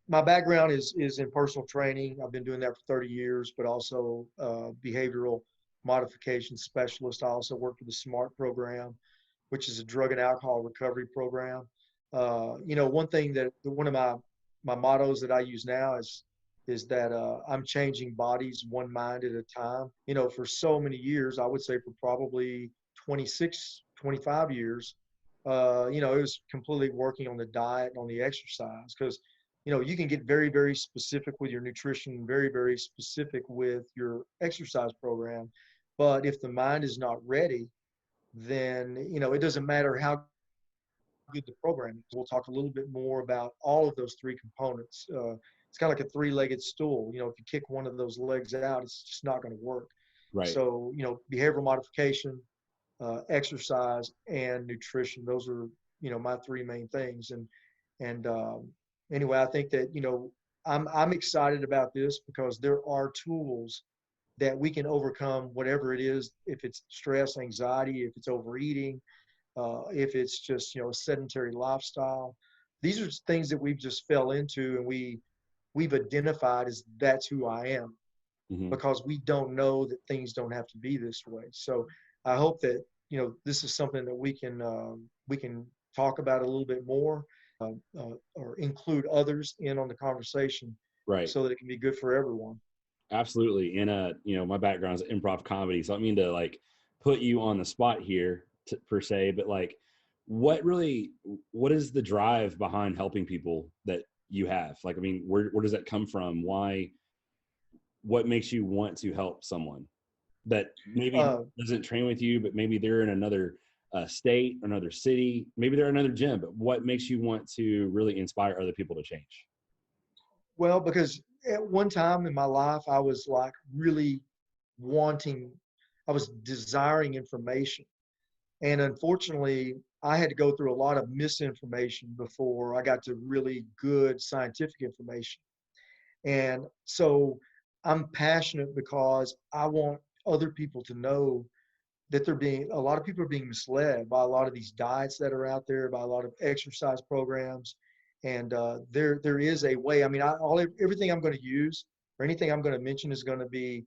my background is in personal training. I've been doing that for 30 years, but also behavioral modification specialist. I also work for the SMART program, which is a drug and alcohol recovery program. One thing that one of my mottos that I use now is that I'm changing bodies one mind at a time. For so many years, I would say for probably 26, 25 years, it was completely working on the diet and on the exercise because you can get very, very specific with your nutrition, very, very specific with your exercise program. But if the mind is not ready, then, it doesn't matter how good the program is. We'll talk a little bit more about all of those three components. It's kind of like a three-legged stool. If you kick one of those legs out, it's just not going to work. Right. So, behavioral modification, exercise, and nutrition. Those are, my three main things. And anyway, I think that, I'm excited about this because there are tools that we can overcome whatever it is, if it's stress, anxiety, if it's overeating, if it's just, a sedentary lifestyle. These are things that we've just fell into, and we've identified as that's who I am, Hmm. because we don't know that things don't have to be this way. So I hope that, this is something that we can talk about a little bit more, or include others in on the conversation, Right. so that it can be good for everyone. Absolutely. And my background is improv comedy, so I don't mean to like put you on the spot here per se, but like, what is the drive behind helping people that you have? Like, I mean, where does that come from? Why? What makes you want to help someone that maybe Uh, doesn't train with you, but maybe they're in another state, another city, maybe they're another gym, but what makes you want to really inspire other people to change? well, because at one time in my life, I was like really wanting, I was desiring information. And unfortunately, I had to go through a lot of misinformation before I got to really good scientific information. And so I'm passionate because I want other people to know that a lot of people are being misled by a lot of these diets that are out there, by a lot of exercise programs. And there is a way. I mean, everything I'm going to use or anything I'm going to mention is going to be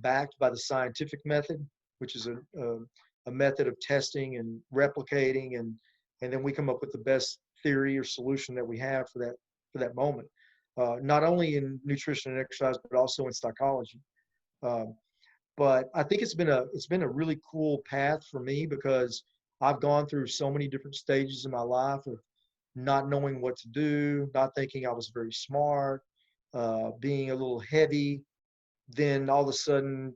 backed by the scientific method, which is a method of testing and replicating, and then we come up with the best theory or solution that we have for that moment. Not only in nutrition and exercise, but also in psychology. Um, but I think it's been a really cool path for me because I've gone through so many different stages in my life of not knowing what to do, not thinking I was very smart, being a little heavy, then all of a sudden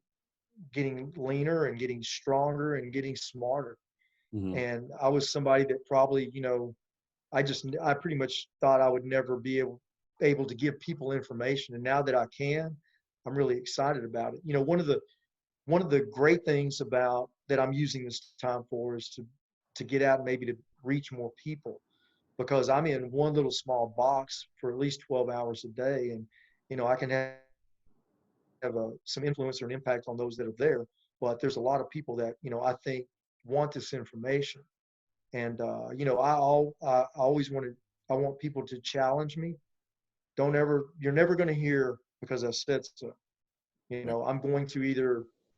getting leaner and getting stronger and getting smarter. Hmm. And I was somebody that probably, I pretty much thought I would never be able to give people information. And now that I can, I'm really excited about it. One of the great things about that I'm using this time for is to get out and maybe to reach more people, because I'm in one little small box for at least 12 hours a day, and I can have some influence or an impact on those that are there. But there's a lot of people that I think want this information, and I always I want people to challenge me. You're never going to hear because I said so. Right.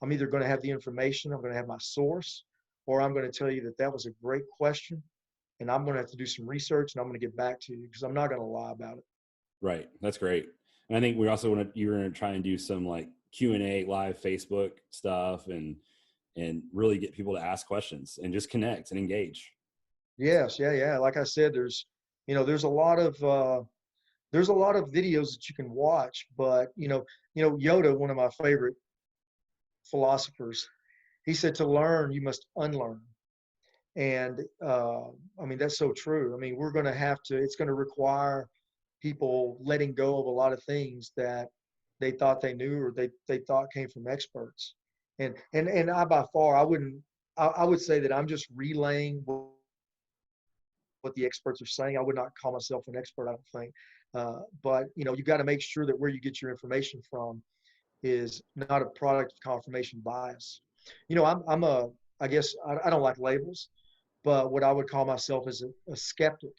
I'm either going to have the information, I'm going to have my source, or I'm going to tell you that that was a great question, and I'm going to have to do some research, and I'm going to get back to you because I'm not going to lie about it. Right. That's great. And I think we also you're going to try and do some like Q&A live Facebook stuff and really get people to ask questions and just connect and engage. Yes, yeah, yeah. Like I said, there's a lot of videos that you can watch, but Yoda, one of my favorite philosophers, he said to learn you must unlearn. And I mean, that's so true. I mean, it's going to require people letting go of a lot of things that they thought they knew or they thought came from experts. And I by far, I would say that I'm just relaying what the experts are saying. I would not call myself an expert, I don't think. But you've got to make sure that where you get your information from is not a product of confirmation bias. I guess I don't like labels, but what I would call myself is a skeptic.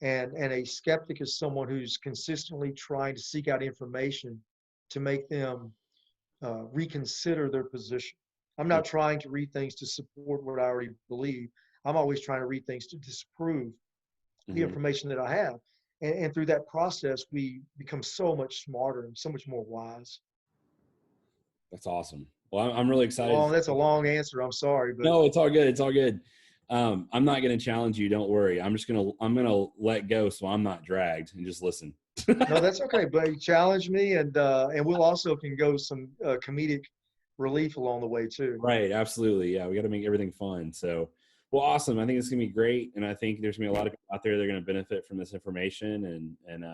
And a skeptic is someone who's consistently trying to seek out information to make them reconsider their position. I'm Yeah. not trying to read things to support what I already believe. I'm always trying to read things to disprove the Hmm. information that I have. And through that process, we become so much smarter and so much more wise. That's awesome. Well, I'm really excited. That's a long answer. I'm sorry, but No, it's all good. It's all good. I'm not going to challenge you. Don't worry. I'm going to let go so I'm not dragged and just listen. no, that's okay. But you challenge me, and we'll also can go some comedic relief along the way too. Right. Absolutely. Yeah. We got to make everything fun. So, well, awesome. I think it's going to be great. And I think there's going to be a lot of people out there that are going to benefit from this information. And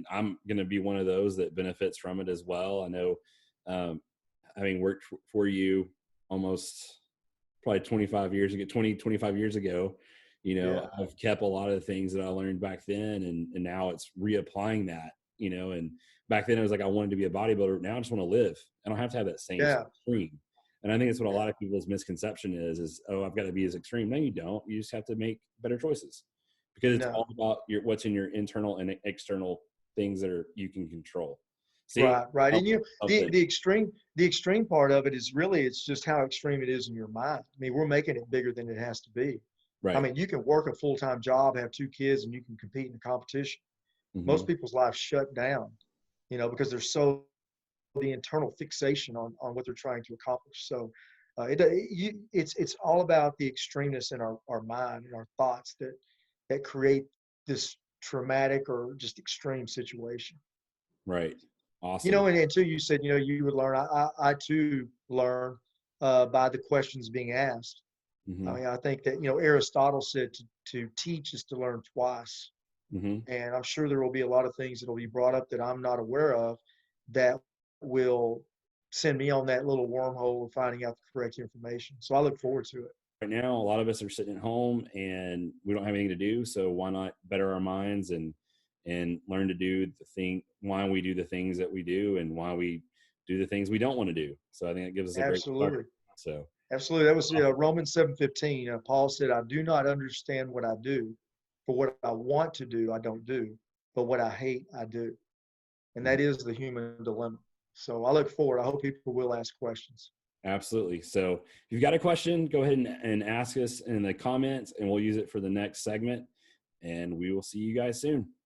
I'm going to be one of those that benefits from it as well. I know, um, having worked for you almost probably 25 years ago, Yeah, I've kept a lot of the things that I learned back then, and now it's reapplying that, and back then it was like, I wanted to be a bodybuilder. Now I just want to live. I don't have to have that same yeah, extreme. And I think that's what a lot of people's misconception is, oh, I've got to be as extreme. No, you don't. You just have to make better choices, because it's no, all about what's in your internal and external things that you can control. See, right, right. And something. the extreme part of it is really it's just how extreme it is in your mind. I mean, we're making it bigger than it has to be. I Right. mean, you can work a full-time job, have 2 kids, and you can compete in a competition. Hmm. Most people's lives shut down, because they're so the internal fixation on what they're trying to accomplish. So it's all about the extremeness in our mind and our thoughts that create this traumatic or just extreme situation. Right. Awesome. And too, you said you would learn. I too learn by the questions being asked. I Hmm. mean, I think that Aristotle said to teach is to learn twice. Hmm. And I'm sure there will be a lot of things that will be brought up that I'm not aware of that will send me on that little wormhole of finding out the correct information. So I look forward to it. Right now, a lot of us are sitting at home and we don't have anything to do. So why not better our minds and learn to do the thing, why we do the things that we do and why we do the things we don't want to do. So I think it gives us a great start. Absolutely. So Absolutely. That was Romans 7:15. Paul said, I do not understand what I do, for what I want to do, I don't do, but what I hate, I do. And that is the human dilemma. So I look forward. I hope people will ask questions. absolutely. So if you've got a question, go ahead and ask us in the comments and we'll use it for the next segment, and we will see you guys soon.